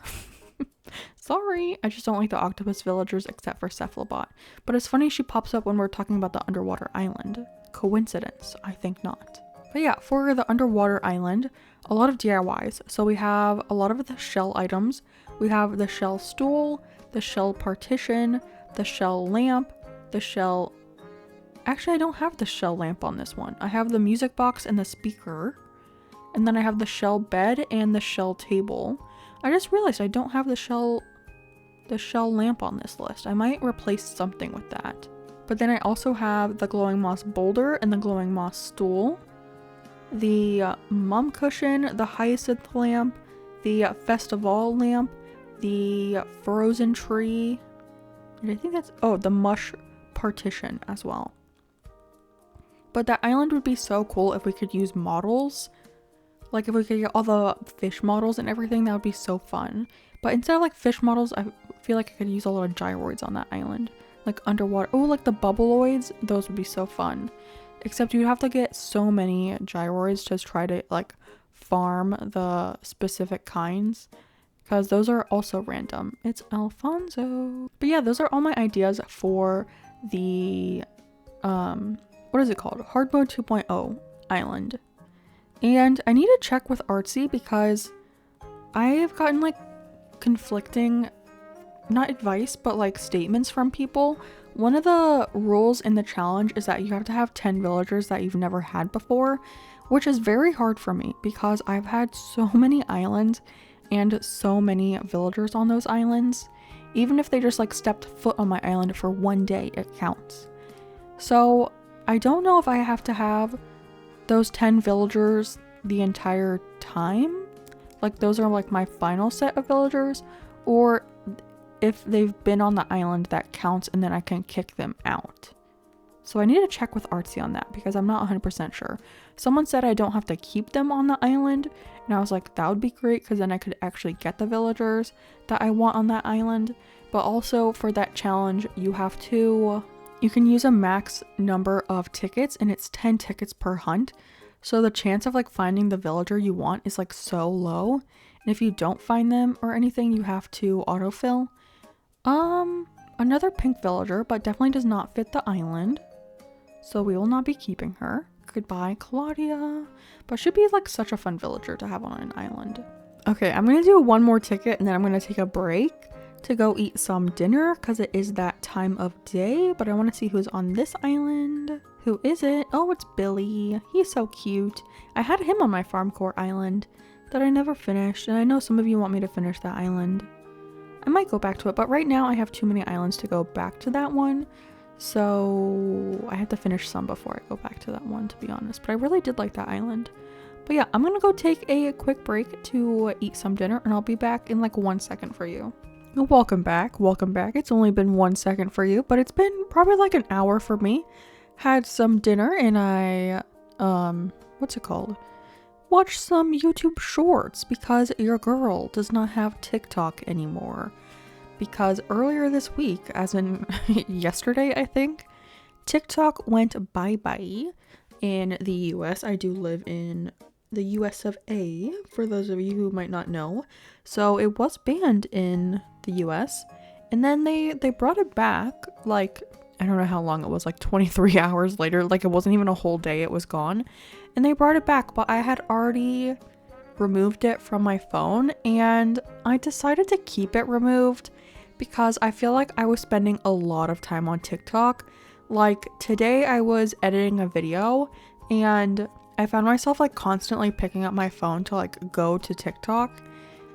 Sorry, I just don't like the octopus villagers except for Cephalobot. But it's funny she pops up when we're talking about the underwater island. Coincidence? I think not. But yeah, for the underwater island, a lot of DIYs. So we have a lot of the shell items. We have the shell stool, the shell partition, the shell lamp, the shell... Actually, I don't have the shell lamp on this one. I have the music box and the speaker. And then I have the shell bed and the shell table. I just realized I don't have the shell lamp on this list. I might replace something with that. But then I also have the glowing moss boulder and the glowing moss stool, the mum cushion, the hyacinth lamp, the festival lamp, the frozen tree, and I think that's, oh, the mush partition as well. But that island would be so cool if we could use models. Like if we could get all the fish models and everything, that would be so fun. But instead of like fish models, I feel like I could use a lot of gyroids on that island. Like underwater, oh, like the bubbleoids, those would be so fun. Except you'd have to get so many gyroids to try to like farm the specific kinds, because those are also random. It's Alfonso. But yeah, those are all my ideas for the what is it called? Hard Mode 2.0 island. And I need to check with Artsy because I have gotten like conflicting, not advice, but like statements from people. One of the rules in the challenge is that you have to have 10 villagers that you've never had before, which is very hard for me because I've had so many islands and so many villagers on those islands. Even if they just like stepped foot on my island for one day, it counts. So I don't know if I have to have those 10 villagers the entire time, like those are like my final set of villagers, or if they've been on the island that counts and then I can kick them out. So I need to check with Artsy on that because I'm not 100% sure. Someone said I don't have to keep them on the island, and I was like, that would be great because then I could actually get the villagers that I want on that island. But also for that challenge, you can use a max number of tickets, and it's 10 tickets per hunt. So the chance of like finding the villager you want is like so low. And if you don't find them or anything, you have to autofill. Another pink villager, but definitely does not fit the island. So we will not be keeping her. Goodbye, Claudia. But should be like such a fun villager to have on an island. Okay, I'm gonna do one more ticket and then I'm gonna take a break to go eat some dinner because it is that time of day. But I want to see who's on this island. Who is it? Oh, it's Billy. He's so cute. I had him on my farmcore island that I never finished, and I know some of you want me to finish that island. I might go back to it, but right now I have too many islands to go back to that one. So I have to finish some before I go back to that one, to be honest. But I really did like that island. But yeah, I'm gonna go take a quick break to eat some dinner, and I'll be back in like 1 second for you. Welcome back. Welcome back. It's only been 1 second for you, but it's been probably like an hour for me. Had some dinner and I, what's it called? Watched some YouTube shorts because your girl does not have TikTok anymore. Because earlier this week, as in yesterday, I think, TikTok went bye-bye in the US. I do live in the US of A, for those of you who might not know. So it was banned in the US. And then they brought it back, like, I don't know how long it was, like 23 hours later. Like, it wasn't even a whole day, it was gone. And they brought it back, but I had already removed it from my phone. And I decided to keep it removed because I feel like I was spending a lot of time on TikTok. Like, today I was editing a video and I found myself like constantly picking up my phone to like go to TikTok,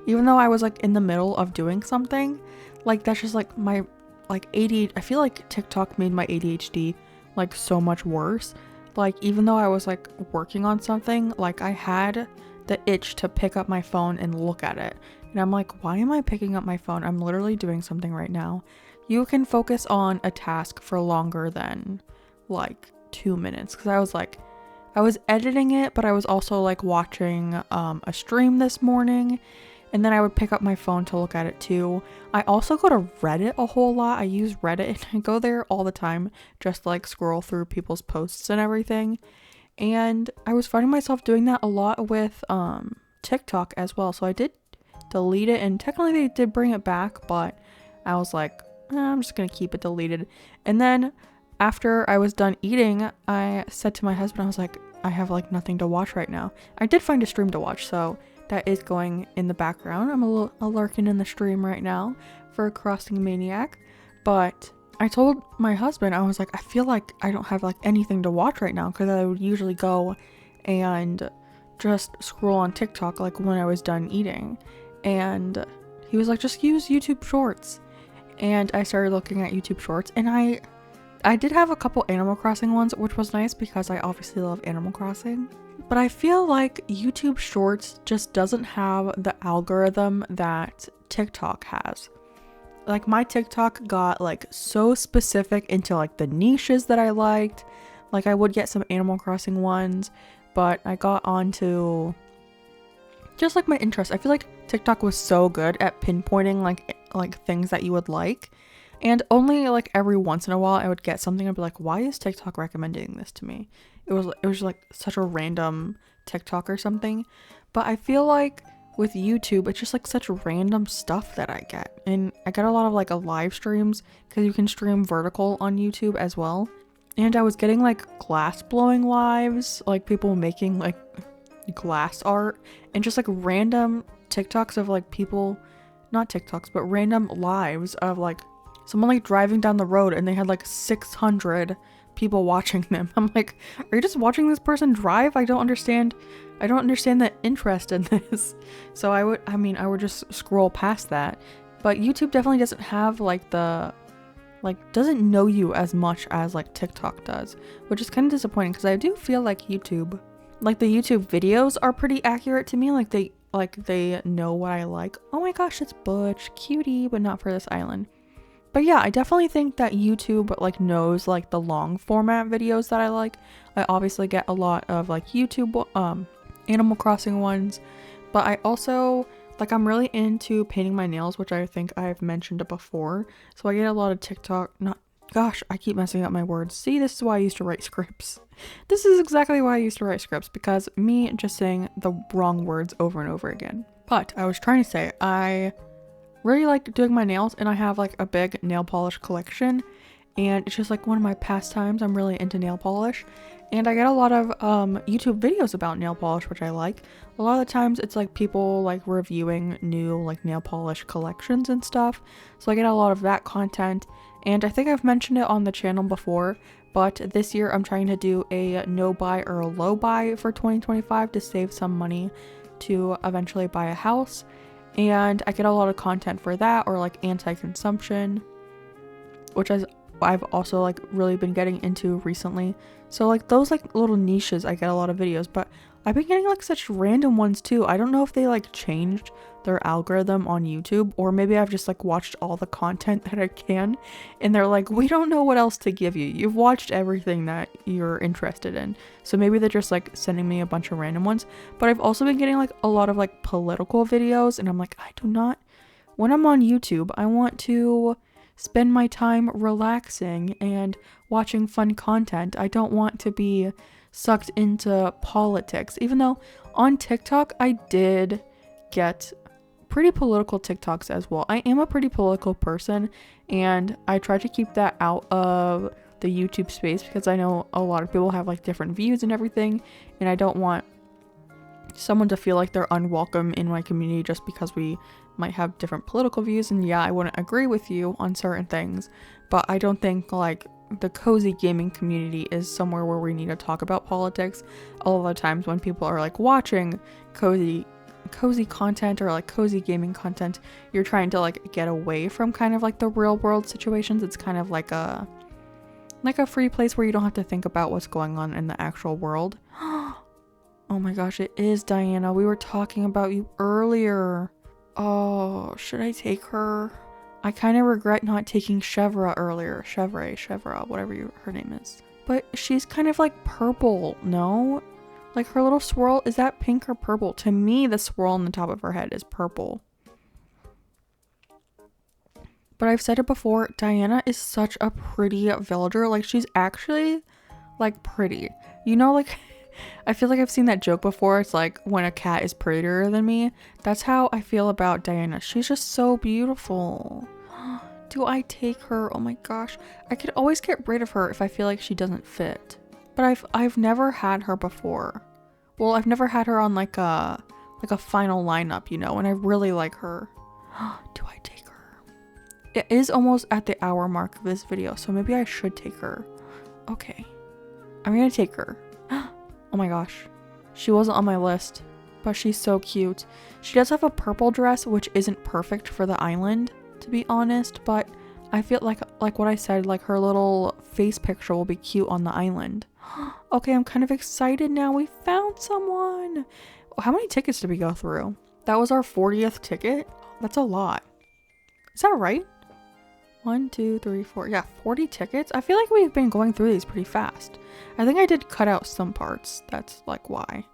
even though I was like in the middle of doing something. Like, that's just like my like ADHD. I feel like TikTok made my ADHD like so much worse. Like, even though I was like working on something, like I had the itch to pick up my phone and look at it. And I'm like, why am I picking up my phone? I'm literally doing something right now. You can focus on a task for longer than like 2 minutes. Because I was editing it, but I was also like watching a stream this morning. And then I would pick up my phone to look at it too. I also go to Reddit a whole lot. I use Reddit and I go there all the time just to like scroll through people's posts and everything. And I was finding myself doing that a lot with TikTok as well. So I did delete it, and technically they did bring it back, but I was like, I'm just gonna keep it deleted. And then after I was done eating, I said to my husband, I was like, I have like nothing to watch right now. I did find a stream to watch, so that is going in the background. I'm a lurking in the stream right now for Crossing Maniac. But I told my husband, I was like, I feel like I don't have like anything to watch right now, because I would usually go and just scroll on TikTok like when I was done eating. And he was like, just use YouTube Shorts. And I started looking at YouTube Shorts, and I did have a couple Animal Crossing ones, which was nice because I obviously love Animal Crossing. But I feel like YouTube Shorts just doesn't have the algorithm that TikTok has. Like, my TikTok got like so specific into like the niches that I liked. Like, I would get some Animal Crossing ones, but I got onto just like my interests. I feel like TikTok was so good at pinpointing like things that you would like. And only like every once in a while I would get something and be like, why is TikTok recommending this to me? It was like such a random TikTok or something. But I feel like with YouTube, it's just like such random stuff that I get. And I get a lot of like live streams, because you can stream vertical on YouTube as well. And I was getting like glass blowing lives, like people making like glass art, and just like random TikToks of like people, not TikToks, but random lives of like someone like driving down the road and they had like 600 people watching them. I'm like, are you just watching this person drive? I don't understand the interest in this. So I would just scroll past that. But YouTube definitely doesn't have like doesn't know you as much as like TikTok does, which is kind of disappointing, because I do feel like YouTube, like the YouTube videos are pretty accurate to me. Like they know what I like. Oh my gosh, it's Butch, cutie, but not for this island. But yeah, I definitely think that YouTube like knows like the long format videos that I like. I obviously get a lot of like YouTube Animal Crossing ones, but I also like, I'm really into painting my nails, which I think I've mentioned it before. So I get a lot of TikTok, gosh, I keep messing up my words. See, this is why I used to write scripts. This is exactly why I used to write scripts, because me just saying the wrong words over and over again. But I was trying to say, I really like doing my nails, and I have like a big nail polish collection, and it's just like one of my pastimes. I'm really into nail polish, and I get a lot of YouTube videos about nail polish, which I like. A lot of the times it's like people like reviewing new like nail polish collections and stuff, so I get a lot of that content. And I think I've mentioned it on the channel before, but this year I'm trying to do a no buy or a low buy for 2025 to save some money to eventually buy a house. And I get a lot of content for that, or like anti-consumption, which I've also like really been getting into recently. So like those like little niches, I get a lot of videos, but I've been getting like such random ones too. I don't know if they like changed their algorithm on YouTube, or maybe I've just like watched all the content that I can, and they're like, we don't know what else to give you. You've watched everything that you're interested in. So maybe they're just like sending me a bunch of random ones. But I've also been getting like a lot of like political videos, and I'm like, I do not, when I'm on YouTube, I want to spend my time relaxing and watching fun content. I don't want to be sucked into politics, even though on TikTok I did get pretty political TikToks as well. I am a pretty political person, and I try to keep that out of the YouTube space because I know a lot of people have like different views and everything, and I don't want someone to feel like they're unwelcome in my community just because we might have different political views. And yeah, I wouldn't agree with you on certain things, but I don't think like the cozy gaming community is somewhere where we need to talk about politics. A lot of the times when people are like watching cozy content or like cozy gaming content, you're trying to like get away from kind of like the real world situations. It's kind of like a free place where you don't have to think about what's going on in the actual world. Oh my gosh, it is Diana. We were talking about you earlier. Oh, should I take her? I kind of regret not taking Chevra earlier. Chevra, whatever her name is. But she's kind of like purple, no? Like her little swirl, is that pink or purple? To me, the swirl on the top of her head is purple. But I've said it before, Diana is such a pretty villager. Like she's actually like pretty. You know, like I feel like I've seen that joke before. It's like when a cat is prettier than me. That's how I feel about Diana. She's just so beautiful. Do I take her? Oh my gosh. I could always get rid of her if I feel like she doesn't fit. But I've never had her before. Well, I've never had her on like a final lineup, you know, and I really like her. Do I take her? It is almost at the hour mark of this video, so maybe I should take her. Okay. I'm gonna take her. Oh my gosh. She wasn't on my list, but she's so cute. She does have a purple dress, which isn't perfect for the island, to be honest, but I feel like what I said, like her little face picture will be cute on the island. Okay, I'm kind of excited now. We found someone. How many tickets did we go through? That was our 40th ticket. That's a lot. Is that right? 1, 2, 3, 4. Yeah, 40 tickets. I feel like we've been going through these pretty fast. I think I did cut out some parts. That's like why.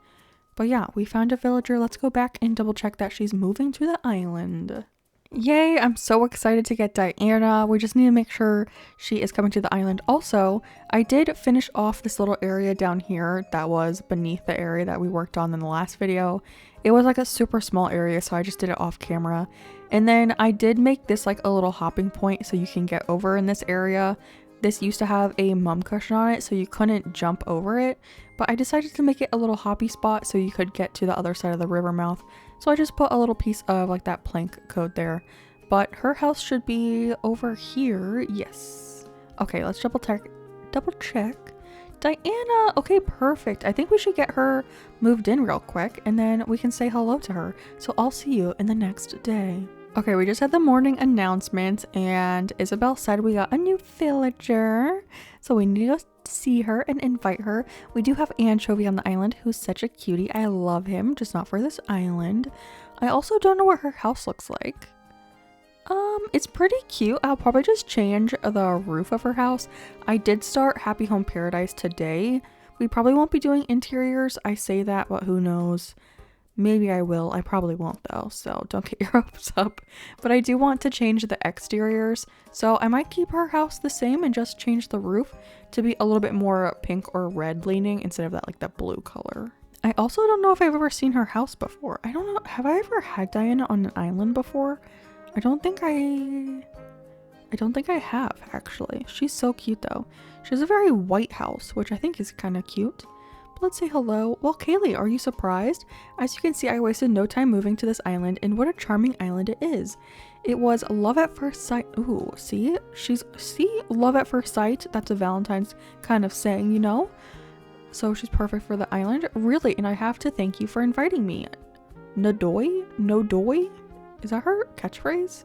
But yeah, we found a villager. Let's go back and double check that she's moving to the island. Yay, I'm so excited to get Diana. We just need to make sure she is coming to the island. Also, I did finish off this little area down here that was beneath the area that we worked on in the last video. It was like a super small area, so I just did it off camera. And then I did make this like a little hopping point so you can get over in this area. This used to have a mum cushion on it, so you couldn't jump over it. But I decided to make it a little hoppy spot so you could get to the other side of the river mouth. So I just put a little piece of like that plank code there. But her house should be over here. Yes. Okay, let's double check. Diana. Okay, perfect. I think we should get her moved in real quick and then we can say hello to her. So I'll see you in the next day. Okay, we just had the morning announcement and Isabel said we got a new villager. So we need to go see her and invite her. We do have Anchovy on the island, who's such a cutie. I love him, just not for this island. I also don't know what her house looks like. It's pretty cute. I'll probably just change the roof of her house. I did start Happy Home Paradise today. We probably won't be doing interiors. I say that, but who knows? Maybe I will. I probably won't though, so don't get your hopes up. But I do want to change the exteriors, so I might keep her house the same and just change the roof to be a little bit more pink or red leaning instead of that like that blue color. I also don't know if I've ever seen her house before. I don't know. Have I ever had Diana on an island before? I don't think I have, actually. She's so cute though. She has a very white house, which I think is kind of cute. But let's say hello. Well, Kaylee, are you surprised? As you can see, I wasted no time moving to this island, and what a charming island it is. It was love at first sight. Ooh, see? See? Love at first sight. That's a Valentine's kind of saying, you know? So she's perfect for the island. Really, and I have to thank you for inviting me. Nadoy? Nodoy? Is that her catchphrase?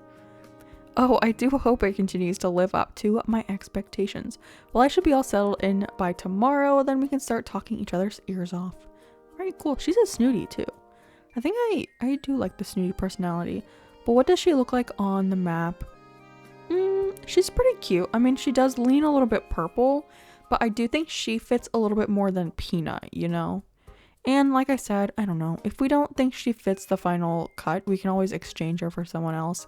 Oh, I do hope it continues to live up to my expectations. Well, I should be all settled in by tomorrow, then we can start talking each other's ears off. Alright, cool. She's a snooty too. I think I do like the snooty personality. But what does she look like on the map? She's pretty cute. I mean, she does lean a little bit purple, but I do think she fits a little bit more than Peanut, you know? And like I said, I don't know. If we don't think she fits the final cut, we can always exchange her for someone else.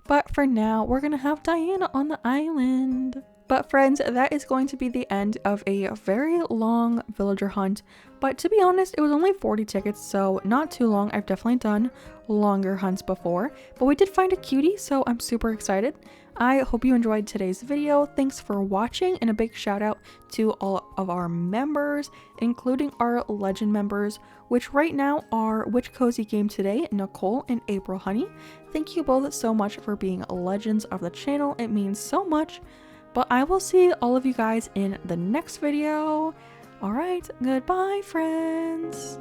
But for now, we're gonna have Diana on the island. But friends, that is going to be the end of a very long villager hunt. But to be honest, it was only 40 tickets, so not too long. I've definitely done longer hunts before. But we did find a cutie, so I'm super excited. I hope you enjoyed today's video. Thanks for watching, and a big shout out to all of our members, including our legend members, which right now are Which Cozy Game Today, Nicole and April Honey. Thank you both so much for being legends of the channel. It means so much. But I will see all of you guys in the next video. All right, goodbye, friends.